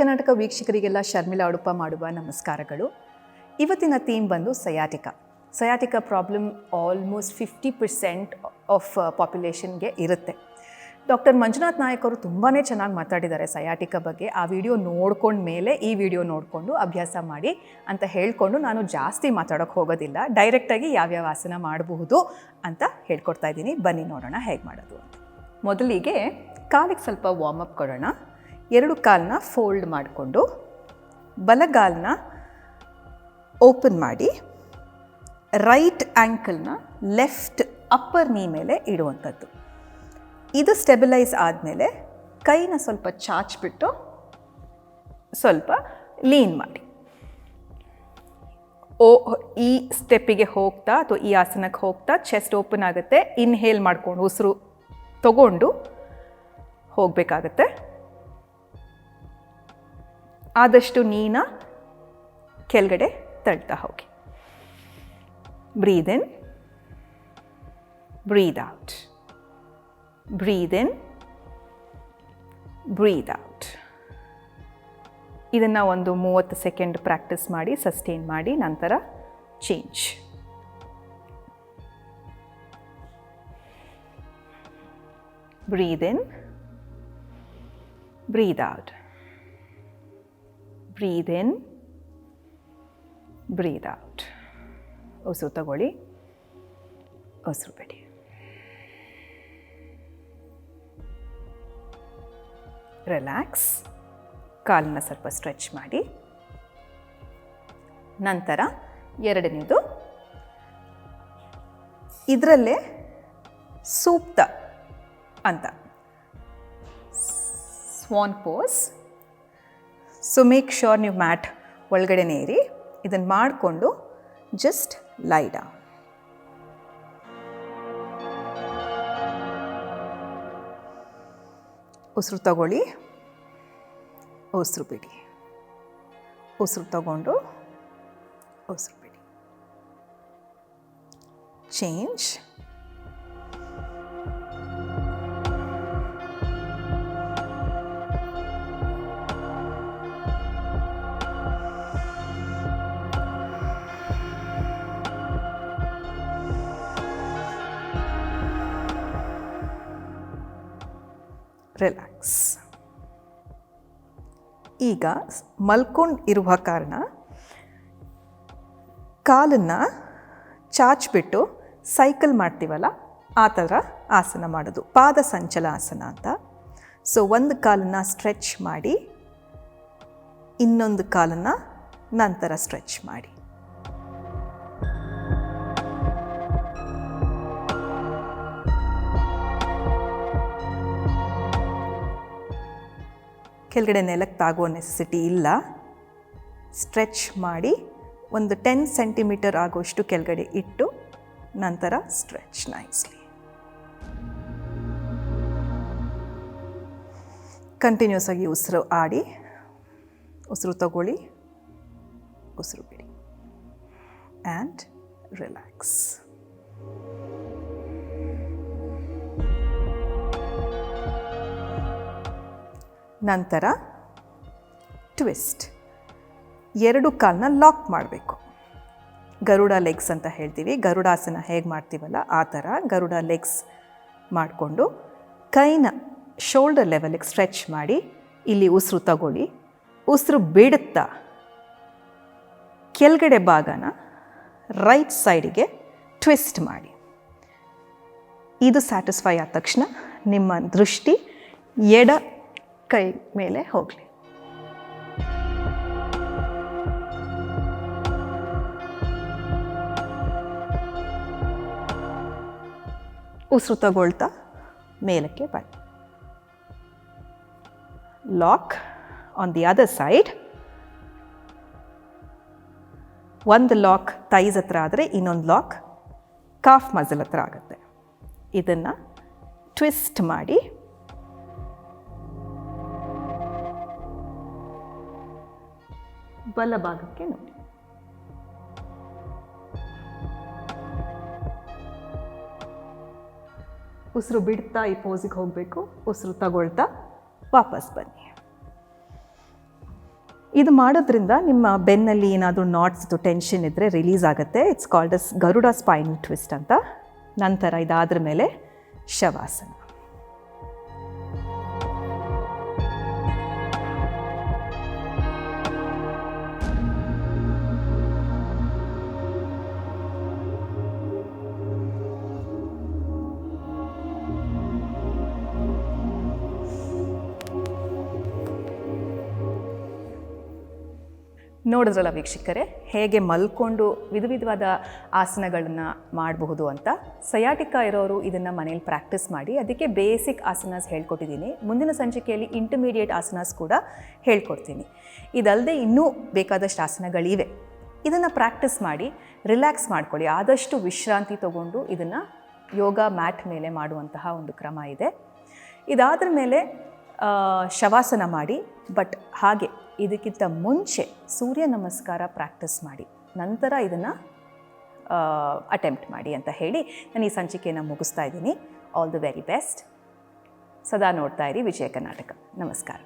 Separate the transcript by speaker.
Speaker 1: ಕರ್ನಾಟಕ ವೀಕ್ಷಕರಿಗೆಲ್ಲ ಶರ್ಮಿಳಾ ಉಡುಪ ಮಾಡುವ ನಮಸ್ಕಾರಗಳು. ಇವತ್ತಿನ ಥೀಮ್ ಬಂದು ಸಯಾಟಿಕಾ ಪ್ರಾಬ್ಲಮ್ ಆಲ್ಮೋಸ್ಟ್ 50% ಆಫ್ ಪಾಪ್ಯುಲೇಷನ್ಗೆ ಇರುತ್ತೆ. ಡಾಕ್ಟರ್ ಮಂಜುನಾಥ್ ನಾಯಕ್ ಅವರು ತುಂಬಾ ಚೆನ್ನಾಗಿ ಮಾತಾಡಿದ್ದಾರೆ ಸಯಾಟಿಕಾ ಬಗ್ಗೆ. ಆ ವಿಡಿಯೋ ನೋಡ್ಕೊಂಡ ಮೇಲೆ ಈ ವಿಡಿಯೋ ನೋಡಿಕೊಂಡು ಅಭ್ಯಾಸ ಮಾಡಿ ಅಂತ ಹೇಳ್ಕೊಂಡು ನಾನು ಜಾಸ್ತಿ ಮಾತಾಡೋಕ್ಕೆ ಹೋಗೋದಿಲ್ಲ. ಡೈರೆಕ್ಟಾಗಿ ಯಾವ್ಯಾವ ಆಸನ ಮಾಡಬಹುದು ಅಂತ ಹೇಳ್ಕೊಡ್ತಾ ಇದ್ದೀನಿ. ಬನ್ನಿ ನೋಡೋಣ ಹೇಗೆ ಮಾಡೋದು ಅಂತ. ಮೊದಲಿಗೆ ಕಾಲಿಗೆ ಸ್ವಲ್ಪ ವಾರ್ಮಪ್ ಕೊಡೋಣ. ಎರಡು ಕಾಲನ್ನ ಫೋಲ್ಡ್ ಮಾಡಿಕೊಂಡು ಬಲಗಾಲನ್ನ ಓಪನ್ ಮಾಡಿ ರೈಟ್ ಆ್ಯಂಕಲ್ನ ಲೆಫ್ಟ್ ಅಪ್ಪರ್ ನೀ ಮೇಲೆ ಇಡುವಂಥದ್ದು. ಇದು ಸ್ಟೆಬಿಲೈಸ್ ಆದಮೇಲೆ ಕೈನ ಸ್ವಲ್ಪ ಚಾಚಿಬಿಟ್ಟು ಸ್ವಲ್ಪ ಲೀನ್ ಮಾಡಿ ಈ ಸ್ಟೆಪ್ಪಿಗೆ ಹೋಗ್ತಾ ಅಥವಾ ಈ ಆಸನಕ್ಕೆ ಹೋಗ್ತಾ ಚೆಸ್ಟ್ ಓಪನ್ ಆಗುತ್ತೆ. ಇನ್ಹೇಲ್ ಮಾಡ್ಕೊಂಡು ಉಸಿರು ತಗೊಂಡು ಹೋಗಬೇಕಾಗತ್ತೆ. ಆದಷ್ಟು ನೀನ ಕೆಳಗಡೆ ತಳ್ತಾ ಹೋಗಿ. ಬ್ರೀದ್ ಇನ್, ಬ್ರೀದ್ ಔಟ್, ಬ್ರೀದ್ ಇನ್, ಬ್ರೀದ್ ಔಟ್. ಇದನ್ನು ಒಂದು 30 ಸೆಕೆಂಡ್ ಪ್ರಾಕ್ಟೀಸ್ ಮಾಡಿ ಸಸ್ಟೈನ್ ಮಾಡಿ ನಂತರ ಚೇಂಜ್. ಬ್ರೀದ್ ಇನ್, ಬ್ರೀದ್ ಔಟ್, ಬ್ರೀದ್ ಇನ್, ಬ್ರೀದ್ ಔಟ್. ಉಸಿರು ತಗೊಳ್ಳಿ, ಉಸಿರು ಬಿಡಿ. ರಿಲ್ಯಾಕ್ಸ್. ಕಾಲನ್ನ ಸ್ವಲ್ಪ ಸ್ಟ್ರೆಚ್ ಮಾಡಿ. ನಂತರ ಎರಡನೇದು ಇದರಲ್ಲೇ ಸೂಕ್ತ ಅಂತ ಸ್ವಾನ್ ಪೋಸ್. ಸೊ ಮೇಕ್ ಶ್ಯೂರ್ ನೀವು ಮ್ಯಾಟ್ ಒಳಗಡೆನೇ ಇರಿ. ಇದನ್ನು ಮಾಡಿಕೊಂಡು ಜಸ್ಟ್ ಲೈ ಡೌನ್. ಉಸಿರು ತಗೊಳ್ಳಿ, ಉಸಿರು ಬಿಡಿ. ಉಸಿರು ತಗೊಂಡು ಉಸಿರು ಬಿಡಿ. ಚೇಂಜ್. ರಿಲ್ಯಾಕ್ಸ್. ಈಗ ಮಲ್ಕೊಂಡು ಇರುವ ಕಾರಣ ಕಾಲನ್ನು ಚಾಚಿಬಿಟ್ಟು ಸೈಕಲ್ ಮಾಡ್ತೀವಲ್ಲ ಆ ಥರ ಆಸನ ಮಾಡೋದು, ಪಾದ ಸಂಚಲ ಆಸನ ಅಂತ. ಸೊ ಒಂದು ಕಾಲನ್ನು ಸ್ಟ್ರೆಚ್ ಮಾಡಿ ಇನ್ನೊಂದು ಕಾಲನ್ನು ನಂತರ ಸ್ಟ್ರೆಚ್ ಮಾಡಿ. ಕೆಳಗಡೆ ನೆಲಕ್ಕೆ ತಾಗುವ ನೆಸೆಸಿಟಿ ಇಲ್ಲ. ಸ್ಟ್ರೆಚ್ ಮಾಡಿ ಒಂದು 10 ಸೆಂಟಿಮೀಟರ್ ಆಗುವಷ್ಟು ಕೆಳಗಡೆ ಇಟ್ಟು ನಂತರ ಸ್ಟ್ರೆಚ್ ನೈಸ್ಲಿ. ಕಂಟಿನ್ಯೂಸ್ ಆಗಿ ಉಸಿರು ಆಡಿ. ಉಸಿರು ತಗೊಳ್ಳಿ, ಉಸಿರು ಬಿಡಿ ಆ್ಯಂಡ್ ರಿಲ್ಯಾಕ್ಸ್. ನಂತರ ಟ್ವಿಸ್ಟ್. ಎರಡು ಕಾಲನ್ನ ಲಾಕ್ ಮಾಡಬೇಕು. ಗರುಡ ಲೆಗ್ಸ್ ಅಂತ ಹೇಳ್ತೀವಿ. ಗರುಡಾಸನ ಹೇಗೆ ಮಾಡ್ತೀವಲ್ಲ ಆ ಥರ ಗರುಡ ಲೆಗ್ಸ್ ಮಾಡಿಕೊಂಡು ಕೈನ ಶೋಲ್ಡರ್ ಲೆವೆಲ್ಗೆ ಸ್ಟ್ರೆಚ್ ಮಾಡಿ ಇಲ್ಲಿ ಉಸಿರು ತಗೊಳ್ಳಿ. ಉಸಿರು ಬಿಡುತ್ತಾ ಕೆಳಗಡೆ ಭಾಗನ ರೈಟ್ ಸೈಡಿಗೆ ಟ್ವಿಸ್ಟ್ ಮಾಡಿ. ಇದು ಸ್ಯಾಟಿಸ್ಫೈ ಆದ ತಕ್ಷಣ ನಿಮ್ಮ ದೃಷ್ಟಿ ಎಡ ಕೈ ಮೇಲೆ ಹೋಗಲಿ. ಉಸಿರು ತಗೊಳ್ತಾ ಮೇಲಕ್ಕೆ ಬನ್ನಿ. Lock on the other side. ಒಂದು ಲಾಕ್ ಥೈಸ್ ಹತ್ರ ಆದರೆ ಇನ್ನೊಂದು ಲಾಕ್ ಕಾಫ್ ಮಸಲ್ ಹತ್ರ ಆಗುತ್ತೆ. ಇದನ್ನು ಟ್ವಿಸ್ಟ್ ಮಾಡಿ ಬಲ ಭಾಗಕ್ಕೆ ನೋಡಿ. ಉಸಿರು ಬಿಡ್ತಾ ಈ ಪೋಸಿಗೆ ಹೋಗಬೇಕು. ಉಸಿರು ತಗೊಳ್ತಾ ವಾಪಸ್ ಬನ್ನಿ. ಇದು ಮಾಡೋದ್ರಿಂದ ನಿಮ್ಮ ಬೆನ್ನಲ್ಲಿ ಏನಾದರೂ ನಾಟ್ಸ್ದು ಟೆನ್ಷನ್ ಇದ್ದರೆ ರಿಲೀಸ್ ಆಗುತ್ತೆ. It's called as Garuda spine twist ಅಂತ. ನಂತರ ಇದಾದ್ರ ಮೇಲೆ ಶವಾಸನ. ನೋಡಿದ್ರಲ್ಲ ವೀಕ್ಷಕರೇ, ಹೇಗೆ ಮಲ್ಕೊಂಡು ವಿಧವಾದ ಆಸನಗಳನ್ನು ಮಾಡಬಹುದು ಅಂತ. ಸಯಾಟಿಕಾ ಇರೋರು ಇದನ್ನು ಮನೇಲಿ ಪ್ರಾಕ್ಟೀಸ್ ಮಾಡಿ. ಅದಕ್ಕೆ ಬೇಸಿಕ್ ಆಸನಾಸ್ ಹೇಳ್ಕೊಟ್ಟಿದ್ದೀನಿ. ಮುಂದಿನ ಸಂಚಿಕೆಯಲ್ಲಿ ಇಂಟರ್ಮೀಡಿಯೇಟ್ ಆಸನಾಸ್ ಕೂಡ ಹೇಳ್ಕೊಡ್ತೀನಿ. ಇದಲ್ಲದೆ ಇನ್ನೂ ಬೇಕಾದಷ್ಟು ಆಸನಗಳಿವೆ. ಇದನ್ನು ಪ್ರಾಕ್ಟೀಸ್ ಮಾಡಿ ರಿಲ್ಯಾಕ್ಸ್ ಮಾಡ್ಕೊಳ್ಳಿ. ಆದಷ್ಟು ವಿಶ್ರಾಂತಿ ತಗೊಂಡು ಇದನ್ನು ಯೋಗ ಮ್ಯಾಟ್ ಮೇಲೆ ಮಾಡುವಂತಹ ಒಂದು ಕ್ರಮ ಇದೆ. ಇದಾದ್ರ ಮೇಲೆ ಶವಾಸನ ಮಾಡಿ. ಬಟ್ ಹಾಗೆ ಇದಕ್ಕಿಂತ ಮುಂಚೆ ಸೂರ್ಯ ನಮಸ್ಕಾರ ಪ್ರಾಕ್ಟೀಸ್ ಮಾಡಿ, ನಂತರ ಇದನ್ನು ಅಟೆಂಪ್ಟ್ ಮಾಡಿ ಅಂತ ಹೇಳಿ ನಾನು ಈ ಸಂಚಿಕೆಯನ್ನು ಮುಗಿಸ್ತಾ ಇದ್ದೀನಿ. All the very best. ಸದಾ ನೋಡ್ತಾ ಇರಿ ವಿಜಯ ಕರ್ನಾಟಕ. ನಮಸ್ಕಾರ.